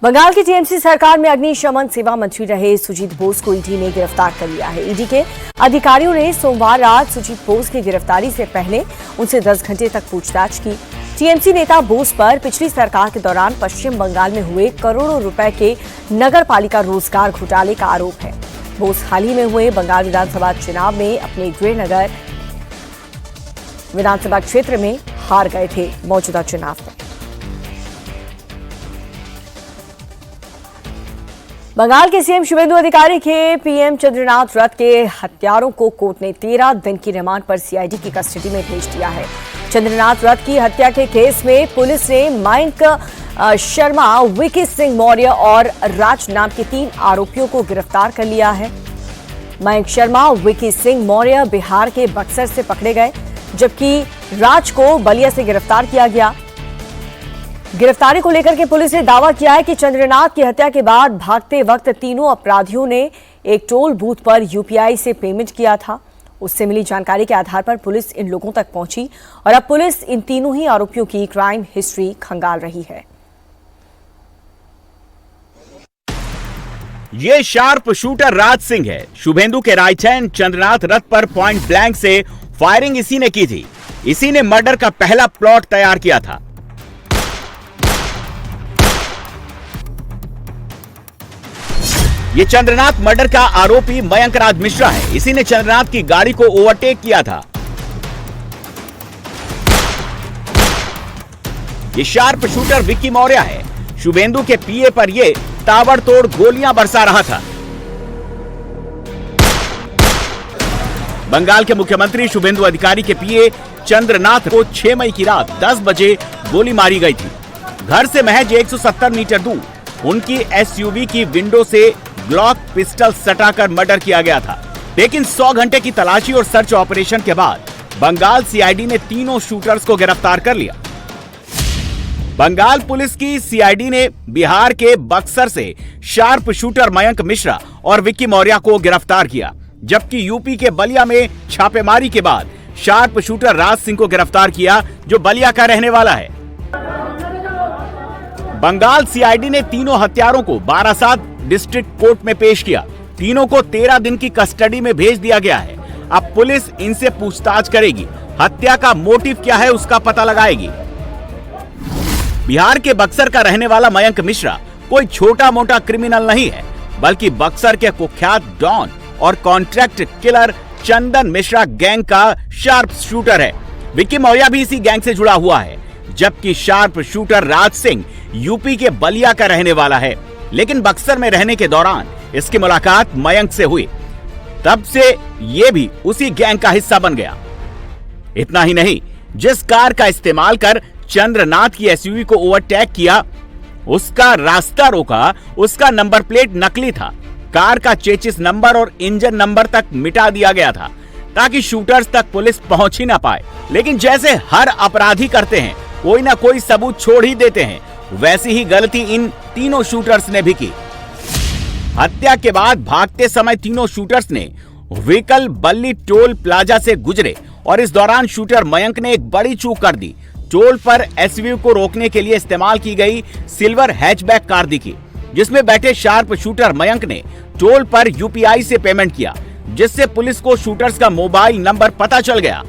बंगाल की टीएमसी सरकार में अग्निशमन सेवा मंत्री रहे सुजीत बोस को ईडी ने गिरफ्तार कर लिया है। ईडी के अधिकारियों ने सोमवार रात सुजीत बोस की गिरफ्तारी से पहले उनसे 10 घंटे तक पूछताछ की। टीएमसी नेता बोस पर पिछली सरकार के दौरान पश्चिम बंगाल में हुए करोड़ों रुपए के नगर पालिका रोजगार घोटाले का आरोप है। बोस हाल ही में हुए बंगाल विधानसभा चुनाव में अपने गृहनगर विधानसभा क्षेत्र में हार गए थे। मौजूदा चुनाव में बंगाल के सीएम शुभेंदु अधिकारी के पीएम चंद्रनाथ रथ के हत्यारों को कोर्ट ने 13 दिन की रिमांड पर सीआईडी की कस्टडी में भेज दिया है। चंद्रनाथ रथ की हत्या के केस में पुलिस ने मयंक शर्मा, विकी सिंह मौर्य और राज नाम के 3 आरोपियों को गिरफ्तार कर लिया है। मयंक शर्मा, विकी सिंह मौर्य बिहार के बक्सर से पकड़े गए, जबकि राज को बलिया से गिरफ्तार किया गया। गिरफ्तारी को लेकर के पुलिस ने दावा किया है कि चंद्रनाथ की हत्या के बाद भागते वक्त तीनों अपराधियों ने एक टोल बूथ पर यूपीआई से पेमेंट किया था। उससे मिली जानकारी के आधार पर पुलिस इन लोगों तक पहुंची और अब पुलिस इन तीनों ही आरोपियों की क्राइम हिस्ट्री खंगाल रही है। ये शार्प शूटर राज सिंह है। शुभेंदु के राइट हैंड चंद्रनाथ रथ पर पॉइंट ब्लैंक से फायरिंग इसी ने की थी। इसी ने मर्डर का पहला प्लॉट तैयार किया था। ये चंद्रनाथ मर्डर का आरोपी मयंक राज मिश्रा है। इसी ने चंद्रनाथ की गाड़ी को ओवरटेक किया था। ये शार्प शूटर विक्की मौर्य है। शुभेंदु के पीए पर ये ताबड़तोड़ गोलियां बरसा रहा था। बंगाल के मुख्यमंत्री शुभेंदु अधिकारी के पीए चंद्रनाथ को 6 मई की रात 10 बजे गोली मारी गई थी। घर से महज 170 मीटर दूर उनकी एसयूवी की विंडो से ग्लॉक पिस्टल सटाकर मर्डर किया गया था। लेकिन 100 घंटे की तलाशी और सर्च ऑपरेशन के बाद बंगाल सीआईडी ने तीनों शूटर्स को गिरफ्तार कर लिया। बंगाल पुलिस की सीआईडी ने बिहार के बक्सर से शार्प शूटर मयंक मिश्रा और विक्की मौर्य को गिरफ्तार किया, जबकि यूपी के बलिया में छापेमारी के बाद शार्प शूटर राज सिंह को गिरफ्तार किया, जो बलिया का रहने वाला है। बंगाल सीआईडी ने तीनों हत्यारों को बारासात डिस्ट्रिक्ट कोर्ट में पेश किया। तीनों को 13 दिन की कस्टडी में भेज दिया गया है। अब पुलिस इनसे पूछताछ करेगी। हत्या का मोटिव क्या है उसका पता लगाएगी। बिहार के बक्सर का रहने वाला मयंक मिश्रा कोई छोटा मोटा क्रिमिनल नहीं है, बल्कि बक्सर के कुख्यात डॉन और कॉन्ट्रैक्ट किलर चंदन मिश्रा गैंग का शार्प शूटर है। विक्की मौर्य भी इसी गैंग से जुड़ा हुआ है, जबकि sharp shooter Raj Singh UP के बलिया का रहने वाला है। लेकिन बक्सर में रहने के दौरान इसकी मुलाकात मयंक से हुई, तब से ये भी उसी गैंग का हिस्सा बन गया। इतना ही नहीं, जिस कार का इस्तेमाल कर चंद्रनाथ की एसयूवी को ओवरटेक किया, उसका रास्ता रोका, उसका नंबर प्लेट नकली था। कार का चेचिस नंबर और इंजन नंबर तक मिटा दिया गया था ताकि शूटर्स तक पुलिस पहुंच ही ना पाए। लेकिन जैसे हर अपराधी करते हैं, कोई ना कोई सबूत छोड़ ही देते हैं, वैसी ही गलती इन तीनों शूटर्स ने भी की। हत्या के बाद भागते समय तीनों शूटर्स ने व्हीकल बल्ली टोल प्लाजा से गुजरे और इस दौरान शूटर मयंक ने एक बड़ी चूक कर दी। टोल पर एसयूवी को रोकने के लिए इस्तेमाल की गई सिल्वर हैचबैक कार दिखी, जिसमें बैठे शार्प शूटर मयंक ने टोल पर यूपीआई से पेमेंट किया, जिससे पुलिस को शूटर्स का मोबाइल नंबर पता चल गया।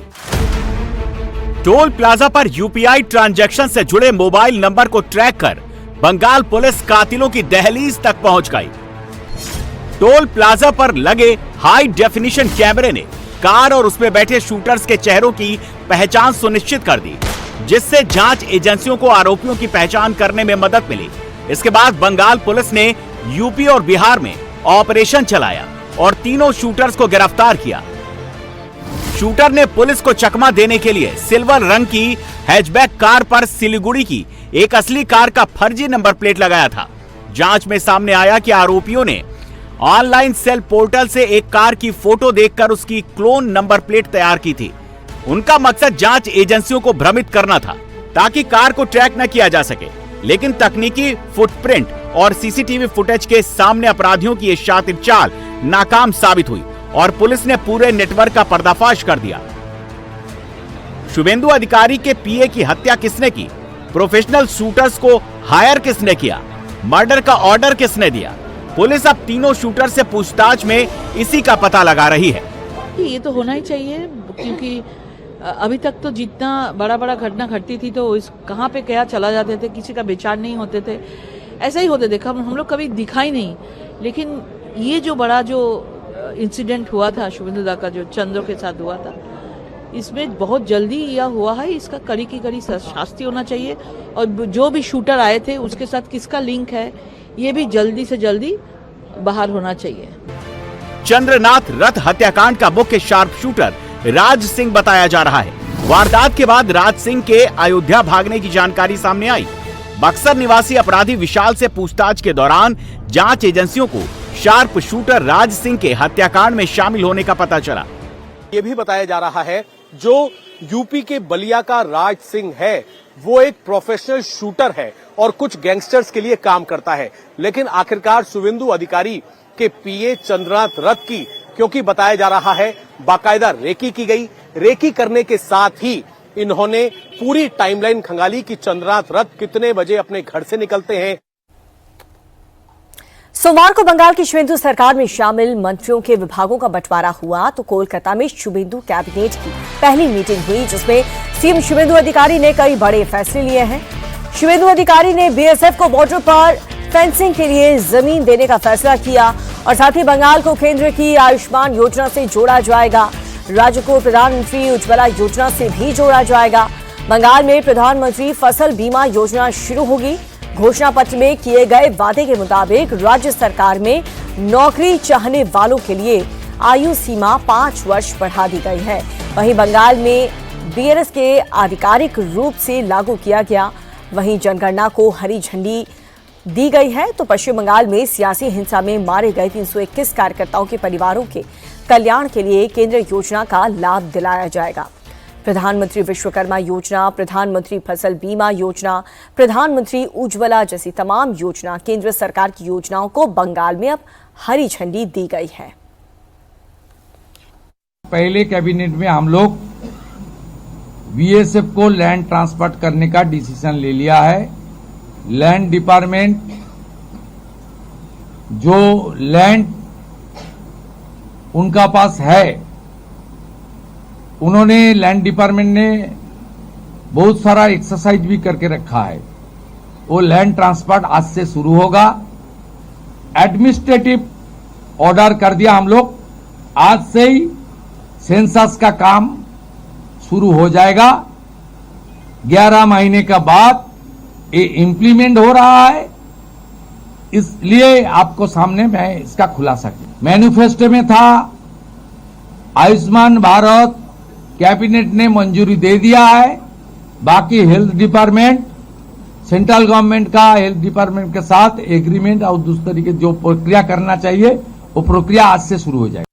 टोल प्लाजा पर यूपीआई ट्रांजैक्शन से जुड़े मोबाइल नंबर को ट्रैक कर बंगाल पुलिस कातिलों की दहलीज तक पहुंच गई। टोल प्लाजा पर लगे हाई डेफिनेशन कैमरे ने कार और उसमें बैठे शूटर्स के चेहरों की पहचान सुनिश्चित कर दी, जिससे जांच एजेंसियों को आरोपियों की पहचान करने में मदद मिली। इसके बाद बंगाल पुलिस ने यूपी और बिहार में ऑपरेशन चलाया और तीनों शूटर्स को गिरफ्तार किया। शूटर ने पुलिस को चकमा देने के लिए सिल्वर रंग की हैचबैक कार पर सिलीगुड़ी की एक असली कार का फर्जी नंबर प्लेट लगाया था। जांच में सामने आया कि आरोपियों ने ऑनलाइन सेल पोर्टल से एक कार की फोटो देखकर उसकी क्लोन नंबर प्लेट तैयार की थी। उनका मकसद जांच एजेंसियों को भ्रमित करना था ताकि कार को ट्रैक न किया जा सके। लेकिन तकनीकी फुटप्रिंट और सीसीटीवी फुटेज के सामने अपराधियों की ये शातिर चाल नाकाम साबित हुई और पुलिस ने पूरे नेटवर्क का पर्दाफाश कर दिया। शुभेंदु अधिकारी के पीए की हत्या किसने की? प्रोफेशनल शूटर्स को हायर किसने किया? मर्डर का ऑर्डर किसने दिया? पुलिस अब तीनों शूटर से पूछताछ में इसी का पता लगा रही है। ये तो होना ही चाहिए, क्योंकि अभी तक तो जितना बड़ा बड़ा घटना घटती थी तो इस कहाँ पे क्या चला जाते थे, किसी का विचार नहीं होते थे, ऐसा ही होते थे। हम लोग कभी दिखा ही नहीं। लेकिन ये जो बड़ा जो इंसिडेंट हुआ था शुभेंदु दा का, जो चंद्र के साथ हुआ था, इसमें बहुत जल्दी यह हुआ है। इसका कड़ी की कड़ी शास्ति होना चाहिए। और जो भी शूटर आए थे उसके साथ किसका लिंक है, ये भी जल्दी से जल्दी बाहर होना चाहिए। चंद्रनाथ रथ हत्याकांड का मुख्य शार्प शूटर राज सिंह बताया जा रहा है। वारदात के बाद राज सिंह के अयोध्या भागने की जानकारी सामने आई। बक्सर निवासी अपराधी विशाल से पूछताछ के दौरान जांच एजेंसियों को शार्प शूटर राज सिंह के हत्याकांड में शामिल होने का पता चला। ये भी बताया जा रहा है जो यूपी के बलिया का राज सिंह है वो एक प्रोफेशनल शूटर है और कुछ गैंगस्टर्स के लिए काम करता है। लेकिन आखिरकार शुभेंदु अधिकारी के पीए चंद्रनाथ रथ की, क्योंकि बताया जा रहा है बाकायदा रेकी की गई, रेकी करने के साथ ही इन्होंने पूरी टाइमलाइन खंगाली कि चंद्रनाथ रथ कितने बजे अपने घर से निकलते हैं। सोमवार को बंगाल की शुभेंदु सरकार में शामिल मंत्रियों के विभागों का बंटवारा हुआ तो कोलकाता में शुभेंदु कैबिनेट की पहली मीटिंग हुई, जिसमें सीएम शुभेंदु अधिकारी ने कई बड़े फैसले लिए हैं। शुभेंदु अधिकारी ने बीएसएफ को बॉर्डर पर फेंसिंग के लिए जमीन देने का फैसला किया और साथ ही बंगाल को केंद्र की आयुष्मान योजना से जोड़ा जाएगा। राज्य को प्रधानमंत्री उज्ज्वला योजना से भी जोड़ा जाएगा। बंगाल में प्रधानमंत्री फसल बीमा योजना शुरू होगी। घोषणा पत्र में किए गए वादे के मुताबिक राज्य सरकार में नौकरी चाहने वालों के लिए आयु सीमा 5 वर्ष बढ़ा दी गई है। वहीं बंगाल में बीआरएस के आधिकारिक रूप से लागू किया गया। वहीं जनगणना को हरी झंडी दी गई है तो पश्चिम बंगाल में सियासी हिंसा में मारे गए 321 कार्यकर्ताओं के परिवारों के कल्याण के लिए केंद्र योजना का लाभ दिलाया जाएगा। प्रधानमंत्री विश्वकर्मा योजना, प्रधानमंत्री फसल बीमा योजना, प्रधानमंत्री उज्ज्वला जैसी तमाम योजना, केंद्र सरकार की योजनाओं को बंगाल में अब हरी झंडी दी गई है। पहले कैबिनेट में हम लोग बीएसएफ को लैंड ट्रांसफर करने का डिसीजन ले लिया है। लैंड डिपार्टमेंट जो लैंड उनका पास है, उन्होंने लैंड डिपार्टमेंट ने बहुत सारा एक्सरसाइज भी करके रखा है। वो लैंड ट्रांसफर आज से शुरू होगा। एडमिनिस्ट्रेटिव ऑर्डर कर दिया हम लोग, आज से ही सेंसस का काम शुरू हो जाएगा। 11 महीने का बाद ये इम्प्लीमेंट हो रहा है, इसलिए आपको सामने मैं इसका खुलासा किया। मैनिफेस्टो में था आयुष्मान भारत, कैबिनेट ने मंजूरी दे दिया है। बाकी हेल्थ डिपार्टमेंट, सेंट्रल गवर्नमेंट का हेल्थ डिपार्टमेंट के साथ एग्रीमेंट और दूसरे तरीके जो प्रक्रिया करना चाहिए वो प्रक्रिया आज से शुरू हो जाएगी।